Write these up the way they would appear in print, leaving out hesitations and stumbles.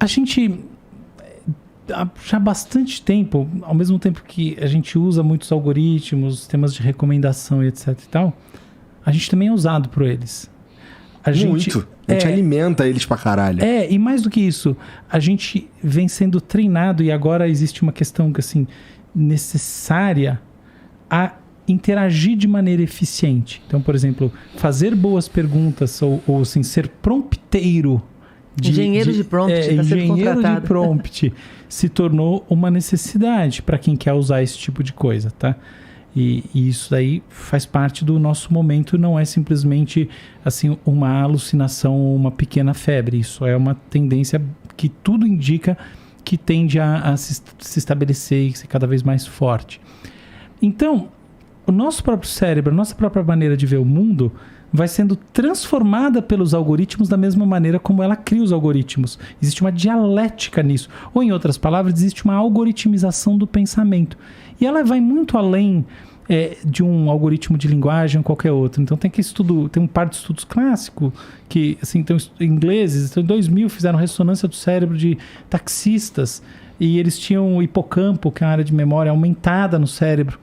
gente, já há bastante tempo, ao mesmo tempo que a gente usa muitos algoritmos, sistemas de recomendação e etc e tal, a gente também é usado por eles. A gente alimenta eles pra caralho. E mais do que isso, a gente vem sendo treinado e agora existe uma questão assim, necessária a interagir de maneira eficiente. Então, por exemplo, fazer boas perguntas ou assim, ser prompteiro. Engenheiro de prompt, está sendo contratado. Engenheiro de prompt se tornou uma necessidade para quem quer usar esse tipo de coisa, tá? E isso daí faz parte do nosso momento, não é simplesmente assim, uma alucinação ou uma pequena febre. Isso é uma tendência que tudo indica que tende a se estabelecer e ser cada vez mais forte. Então, o nosso próprio cérebro, a nossa própria maneira de ver o mundo vai sendo transformada pelos algoritmos da mesma maneira como ela cria os algoritmos. Existe uma dialética nisso. Ou, em outras palavras, existe uma algoritmização do pensamento. E ela vai muito além de um algoritmo de linguagem ou qualquer outro. Então, tem um par de estudos clássicos que, assim, ingleses, em 2000, fizeram ressonância do cérebro de taxistas e eles tinham o hipocampo, que é uma área de memória aumentada no cérebro.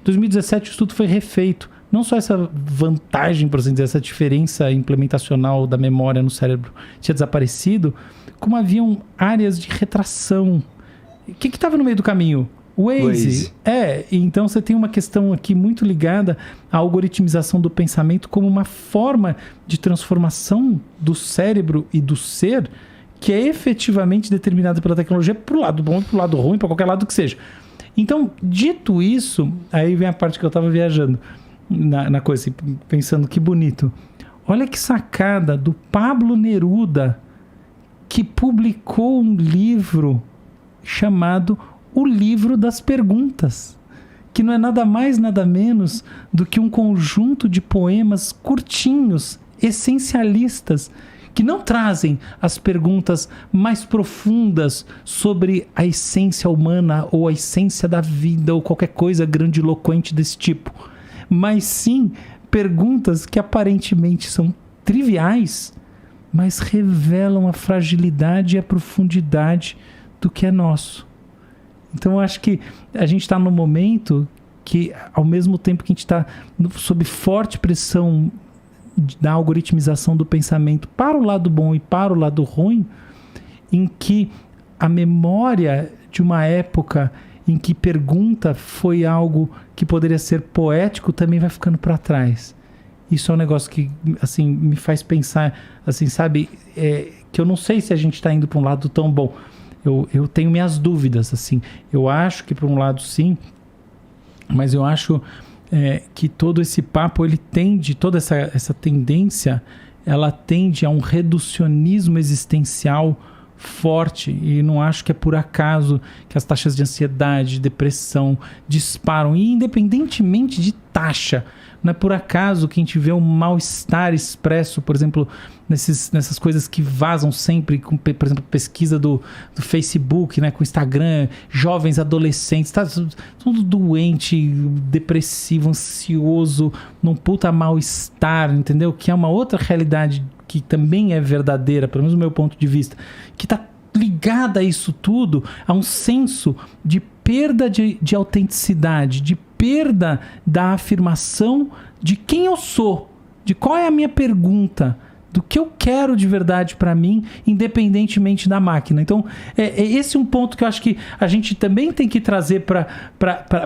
Em 2017, o estudo foi refeito. Não só essa vantagem, por assim dizer, essa diferença implementacional da memória no cérebro tinha desaparecido, como haviam áreas de retração. O que estava no meio do caminho? Waze. Então você tem uma questão aqui muito ligada à algoritmização do pensamento como uma forma de transformação do cérebro e do ser que é efetivamente determinada pela tecnologia para o lado bom e para o lado ruim, para qualquer lado que seja. Então, dito isso, aí vem a parte que eu estava viajando na coisa, assim, pensando que bonito. Olha que sacada do Pablo Neruda, que publicou um livro chamado O Livro das Perguntas, que não é nada mais, nada menos do que um conjunto de poemas curtinhos, essencialistas, que não trazem as perguntas mais profundas sobre a essência humana ou a essência da vida ou qualquer coisa grandiloquente desse tipo, mas sim perguntas que aparentemente são triviais, mas revelam a fragilidade e a profundidade do que é nosso. Então eu acho que a gente está num momento que, ao mesmo tempo que a gente está sob forte pressão da algoritmização do pensamento para o lado bom e para o lado ruim, em que a memória de uma época em que pergunta foi algo que poderia ser poético também vai ficando para trás. Isso é um negócio que, assim, me faz pensar, assim, sabe, que eu não sei se a gente está indo para um lado tão bom. Eu tenho minhas dúvidas, assim. Eu acho que para um lado sim, mas eu acho que todo esse papo, ele tende, toda essa tendência, ela tende a um reducionismo existencial forte, e não acho que é por acaso que as taxas de ansiedade, depressão disparam, e independentemente de taxa, não é por acaso que a gente vê um mal-estar expresso, por exemplo, nessas coisas que vazam sempre, com, por exemplo, pesquisa do Facebook, né, com o Instagram, jovens adolescentes, tudo doente, depressivo, ansioso, num puta mal-estar, entendeu? Que é uma outra realidade que também é verdadeira, pelo menos do meu ponto de vista, que está ligada a isso tudo, a um senso de perda de autenticidade, de perda da afirmação de quem eu sou, de qual é a minha pergunta, do que eu quero de verdade para mim, independentemente da máquina. Então, é esse um ponto que eu acho que a gente também tem que trazer para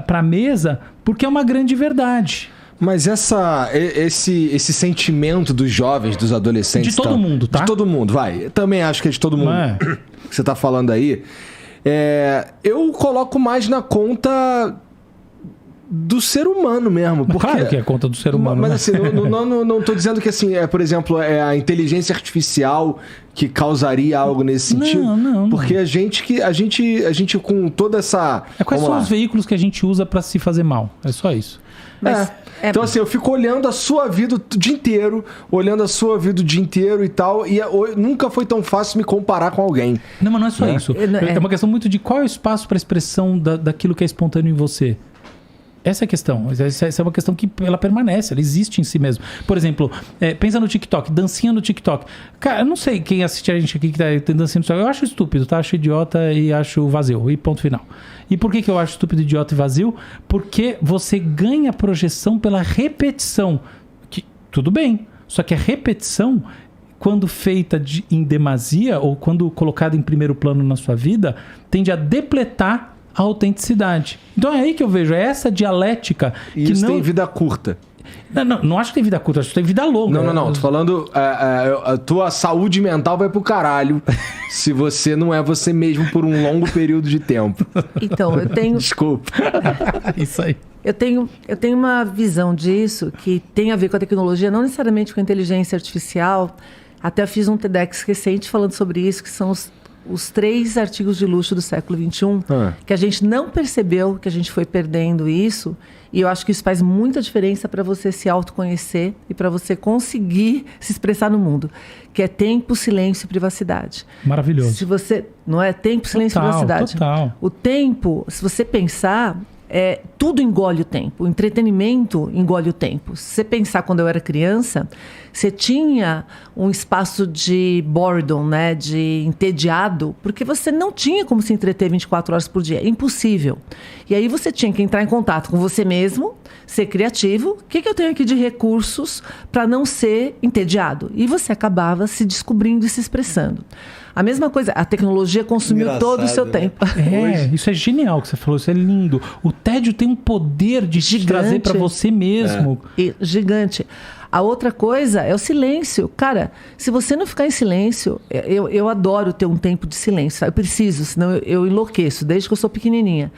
a mesa, porque é uma grande verdade. Mas esse sentimento dos jovens, dos adolescentes... De todo mundo, tá? De todo mundo, vai. Eu também acho que é de todo mundo. Que você tá falando aí. Eu coloco mais na conta do ser humano mesmo. Porque, claro que é conta do ser humano. Mas assim, não tô dizendo que assim, por exemplo, a inteligência artificial que causaria algo nesse sentido. Não. Porque a gente com toda essa... Quais são os veículos que a gente usa para se fazer mal? É só isso. Então assim, eu fico olhando a sua vida o dia inteiro, e tal, e nunca foi tão fácil me comparar com alguém. Não, mas não é só isso. É uma questão muito de qual é o espaço para expressão daquilo que é espontâneo em você. Essa é a questão. Essa é uma questão que ela permanece, ela existe em si mesmo. Por exemplo, pensa no TikTok, dancinha no TikTok. Cara, eu não sei quem assiste a gente aqui que tem dancinha no TikTok. Eu acho estúpido, tá? Acho idiota e acho vazio. E ponto final. E por que eu acho estúpido, idiota e vazio? Porque você ganha projeção pela repetição. Que, tudo bem, só que a repetição, quando feita em demasia ou quando colocada em primeiro plano na sua vida, tende a depletar a autenticidade. Então é aí que eu vejo, é essa dialética. E que isso tem vida curta. Não acho que tem vida curta, acho que tem vida longa. Não. Tô falando, a tua saúde mental vai pro caralho se você não é você mesmo por um longo período de tempo. Então, eu tenho... Desculpa. Isso aí. Eu tenho uma visão disso que tem a ver com a tecnologia, não necessariamente com a inteligência artificial. Até eu fiz um TEDx recente falando sobre isso, que são os 3 artigos de luxo do século XXI, que a gente não percebeu que a gente foi perdendo isso, e eu acho que isso faz muita diferença para você se autoconhecer e para você conseguir se expressar no mundo, que é tempo, silêncio e privacidade. Maravilhoso. Se você, não é? Tempo, silêncio e privacidade. Total. O tempo, se você pensar... tudo engole o tempo. O entretenimento engole o tempo. Se você pensar quando eu era criança, você tinha um espaço de boredom, né? De entediado, porque você não tinha como se entreter 24 horas por dia. É impossível. E aí você tinha que entrar em contato com você mesmo, ser criativo. O que eu tenho aqui de recursos para não ser entediado? E você acabava se descobrindo e se expressando. A mesma coisa, a tecnologia consumiu todo o seu tempo. Isso é genial que você falou, isso é lindo. O tédio tem um poder de te trazer para você mesmo. Gigante. A outra coisa é o silêncio. Cara, se você não ficar em silêncio, eu adoro ter um tempo de silêncio. Eu preciso, senão eu enlouqueço, desde que eu sou pequenininha.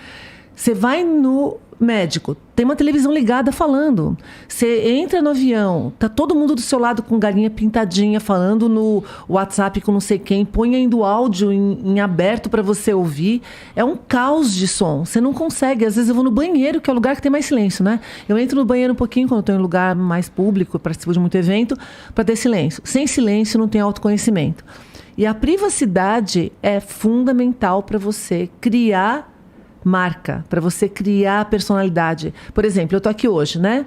Você vai no médico, tem uma televisão ligada falando. Você entra no avião, tá todo mundo do seu lado com galinha pintadinha, falando no WhatsApp com não sei quem, põe ainda o áudio em aberto para você ouvir. É um caos de som. Você não consegue. Às vezes eu vou no banheiro, que é o lugar que tem mais silêncio, né? Eu entro no banheiro um pouquinho quando eu estou em lugar mais público, participo de muito evento, para ter silêncio. Sem silêncio não tem autoconhecimento. E a privacidade é fundamental para você criar marca, para você criar personalidade. Por exemplo, eu tô aqui hoje, né?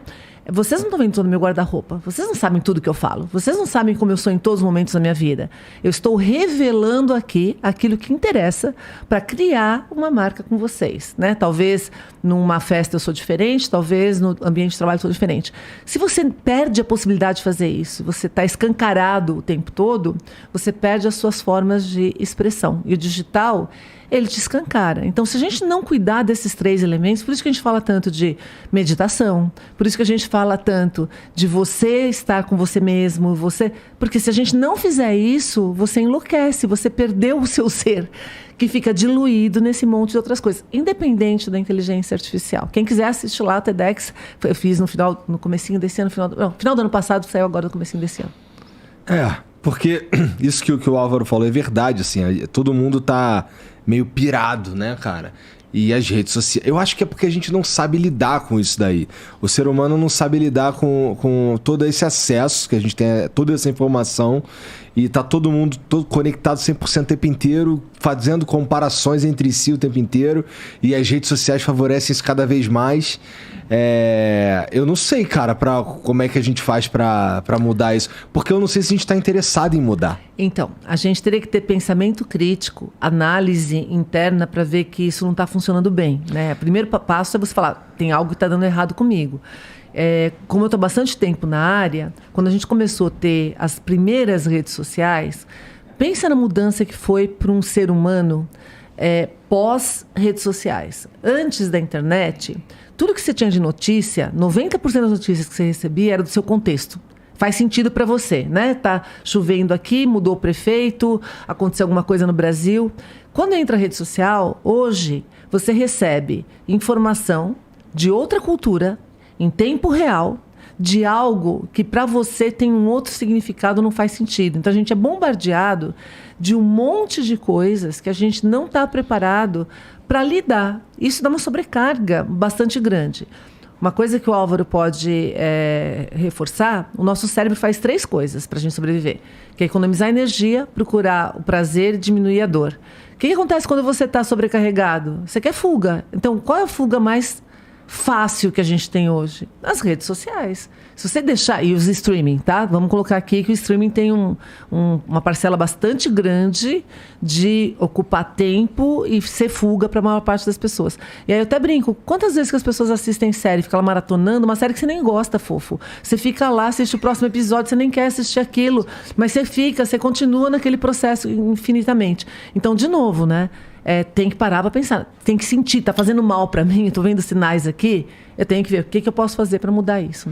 Vocês não estão vendo todo o meu guarda-roupa. Vocês não sabem tudo que eu falo. Vocês não sabem como eu sou em todos os momentos da minha vida. Eu estou revelando aqui aquilo que interessa para criar uma marca com vocês, né? Talvez numa festa eu sou diferente, talvez no ambiente de trabalho eu sou diferente. Se você perde a possibilidade de fazer isso, você está escancarado o tempo todo, você perde as suas formas de expressão. E o digital, ele te escancara. Então, se a gente não cuidar desses 3 elementos, por isso que a gente fala tanto de meditação, por isso que a gente fala tanto de você estar com você mesmo, porque se a gente não fizer isso, você enlouquece, você perdeu o seu ser, que fica diluído nesse monte de outras coisas, independente da inteligência artificial. Quem quiser assistir lá o TEDx, eu fiz no comecinho desse ano, final do ano passado, saiu agora no comecinho desse ano. Porque isso que o Álvaro falou é verdade, assim, todo mundo tá meio pirado, né, cara? E as redes sociais... Eu acho que é porque a gente não sabe lidar com isso daí. O ser humano não sabe lidar com todo esse acesso, que a gente tem toda essa informação, e tá todo mundo conectado 100% o tempo inteiro, fazendo comparações entre si o tempo inteiro, e as redes sociais favorecem isso cada vez mais. Eu não sei, cara, como é que a gente faz pra mudar isso, porque eu não sei se a gente tá interessado em mudar. Então, a gente teria que ter pensamento crítico, análise interna para ver que isso não está funcionando bem, né? O primeiro passo é você falar, tem algo que está dando errado comigo. Como eu estou há bastante tempo na área, quando a gente começou a ter as primeiras redes sociais, pensa na mudança que foi para um ser humano pós-redes sociais. Antes da internet, tudo que você tinha de notícia, 90% das notícias que você recebia era do seu contexto. Faz sentido para você, né? Tá chovendo aqui, mudou o prefeito, aconteceu alguma coisa no Brasil. Quando entra a rede social, hoje, você recebe informação de outra cultura, em tempo real, de algo que para você tem um outro significado, não faz sentido. Então a gente é bombardeado de um monte de coisas que a gente não está preparado para lidar. Isso dá uma sobrecarga bastante grande. Uma coisa que o Álvaro pode reforçar, o nosso cérebro faz 3 coisas para a gente sobreviver, que é economizar energia, procurar o prazer e diminuir a dor. O que acontece quando você está sobrecarregado? Você quer fuga. Então, qual é a fuga mais fácil que a gente tem hoje? Nas redes sociais. Se você deixar... E os streaming, tá? Vamos colocar aqui que o streaming tem uma parcela bastante grande de ocupar tempo e ser fuga para a maior parte das pessoas. E aí eu até brinco. Quantas vezes que as pessoas assistem série, ficam lá maratonando, uma série que você nem gosta, fofo. Você fica lá, assiste o próximo episódio, você nem quer assistir aquilo. Mas você continua naquele processo infinitamente. Então, de novo, né? Tem que parar para pensar, tem que sentir, tá fazendo mal para mim, eu tô vendo sinais aqui, eu tenho que ver o que eu posso fazer para mudar isso.